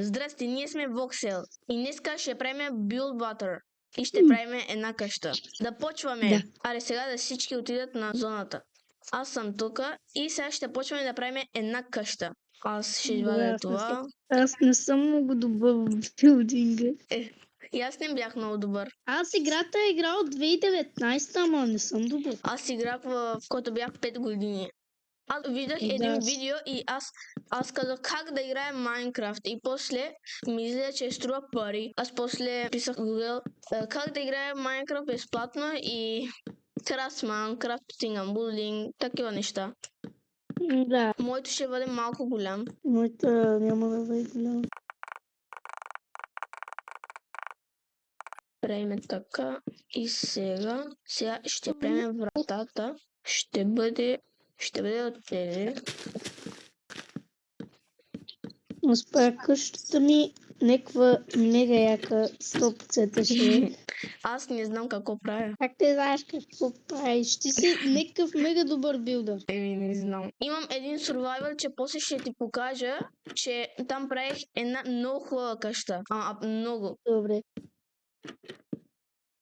Здрасти, ние сме Voxel и днеска ще правим Build Water и ще правим една къща. Да почваме. Да. Аре сега да всички отидат на зоната. Аз съм тук и сега ще почваме да правим една къща. Аз ще извадя това. Аз не съм много добър в билдинга. И аз не бях много добър. Аз играта е играл от 2019, ама не съм добър. Аз играх в който бях 5 години. Аз видях един видео и аз казах как да играем Майнкрафт и после ми излезе, че струва пари. Аз после писах в Google как да играем Майнкрафт безплатно и Красман, крафтинг, булинг, такива неща. Да. Моето ще бъде малко голям. Моята няма да бъде голям. Правим така и сега ще правим вратата. Ще бъде от тези. Успя къщата ми някаква мега яка 100% ще е. Аз не знам какво правя. Как те знаеш какво правиш? Ти си някакъв мега добър билдър. Не знам. Имам един survival, че после ще ти покажа, че там правих една много хубава къща. Много. Добре.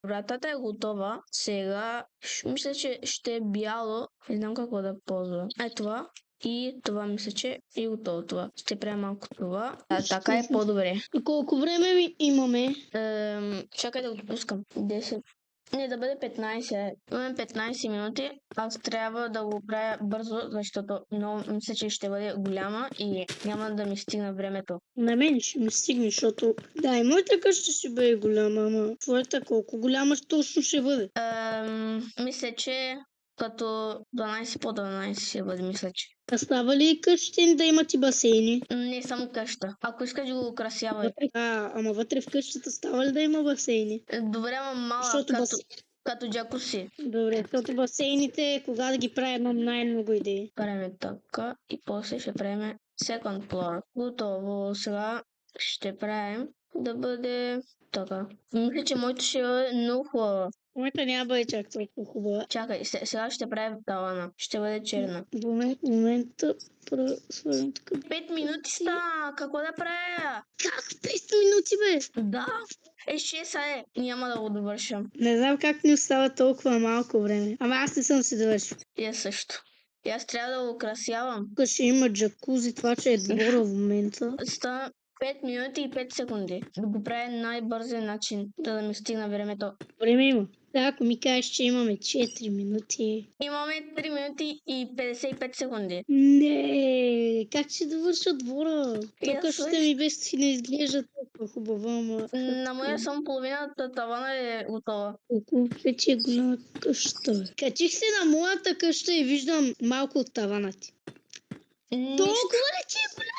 Вратата е готова. Сега мисля, че ще е бяло. Не знам какво да ползвам. Това. И това мисля, че е готово това. Ще правя малко това. Така е по-добре. И колко време имаме? Чакай да го допускам. 10. Не, да бъде 15. Имаме 15 минути. Аз трябва да го правя бързо, защото много мисля, че ще бъде голяма и няма да ми стигна времето. На мен ще ми стигне, защото... Да, и моята къща ще бъде голяма, ама твоята колко голяма точно ще бъде? Мисля, че като 12 по 12 ще бъде, мисля, че. А става ли къщите да имат и басейни? Не само къща. Ако искаш да го украсявай. Ама вътре в къщата става ли да има басейни? Добре, ама малък, Защото като джакуси. Добре, защото басейните, кога да ги правим, имам най-много идеи. Правим така и после ще правим second floor. Готово. Сега ще правим да бъде така. Мисля, че моето ще бъде много хубаво. Моята няма бъде чак толкова хубава. Чакай, сега ще правим талана. Ще бъде черна. В момента свързвам така. 5 минути стана. Какво да правя? Как 5 минути, бе? Да. 6 Няма да го довършам. Не знам как ни остава толкова малко време. Ама аз не съм си довършил. И аз също. И аз трябва да го украсявам. Тук ще има джакузи, това че е двора в момента. Стана 5 минути и 5 секунди. Да го правя най-бързия начин, да ми стигна времето. Време има. Да, ако ми кажеш, че имаме 4 минути. Имаме 3 минути и 55 секунди. Не, как ще довърша двора? Тук ще ми без не изглежда толкова хубава, ама... На моя само половината тавана е готова. Колко вече е голяма къща. Качих се на моята къща и виждам малко от тавана ти. Толкова ли че е голяма?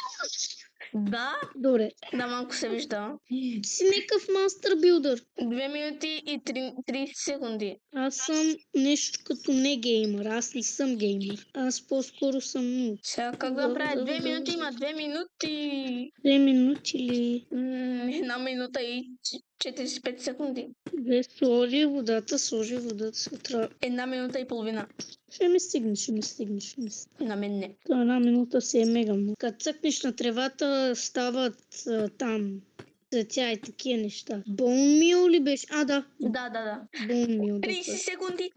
Да? Добре. Да, малко се вижда. Си някакъв мастер билдър. 2 минути и 30 секунди. Аз съм нещо като не геймър. Аз не съм геймър. Аз по-скоро съм нуб. Сега как да правя? 2 минути има 2 минути. 2 минути ли? 1 минута и 45 секунди. Бе, сложи водата сутрин. 1 минута и половина. Ще ми стигне. На мен не. То 1 минута се е мега много. Като цъкнеш на тревата, стават там цветя и такива неща. Боунмил ли беше? Да. Да. Боунмил. 30 секунди.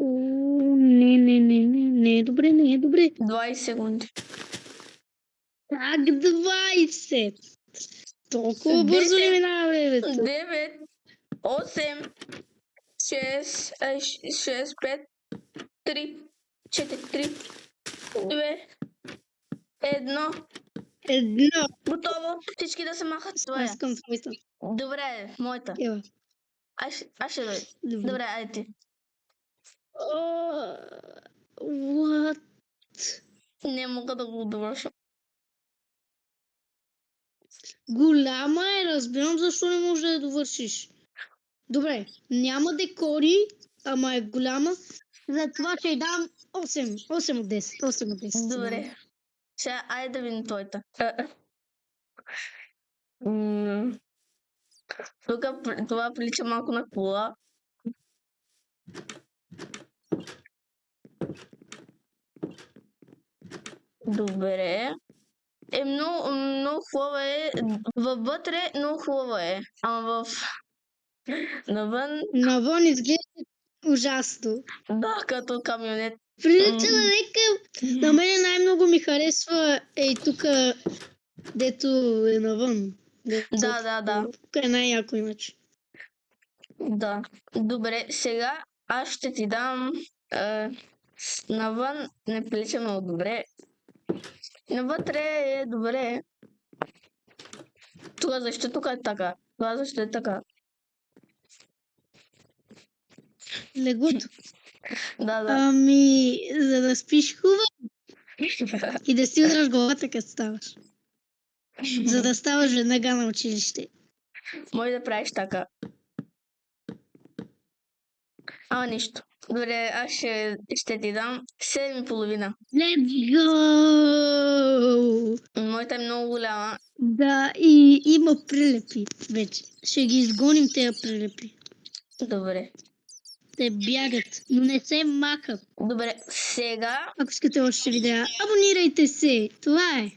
Не е добре. 20 секунди. Как 20? Толкова бързо ли минава времето? 9, 8, 6, 5, 3, 4, 2, 1. Готово. Всички да се махат. Това е. Аз искам твоята. Добре, моята. Ева. Аз ще дойда. Добре, айде ти. What? Не мога да го довърша. Голяма е, разбирам защо не можеш да я довършиш. Добре, няма декори, ама е голяма. Затова ще й дам 8 от 10. Добре. Сега, айде да видим твоята. Тук това прилича малко на кола. Добре. е много хубаво е. Вътре много хубаво е. Ама навън, Навън изглежда ужасно. да, като камионет. Прилича на нека... На мене най-много ми харесва тук, дето е навън. Да. Тук е най-яко иначе. Да. Добре, сега аз ще ти дам навън не прилича много добре. Навътре е добре. Това защо тук е така? Това защо е така? Легото. Да. Ами, за да спиш хубаво и да си удраш главата, като ставаш. За да ставаш веднага на училище. Може да правиш така. Ама нищо. Добре, аз ще ти дам 7,5. Let's go! Моята е много голяма. Да, и има прилепи вече. Ще ги изгоним тези прилепи. Добре. Те бягат, но не се махат. Добре, сега Ако искате още видеа, абонирайте се. Това е.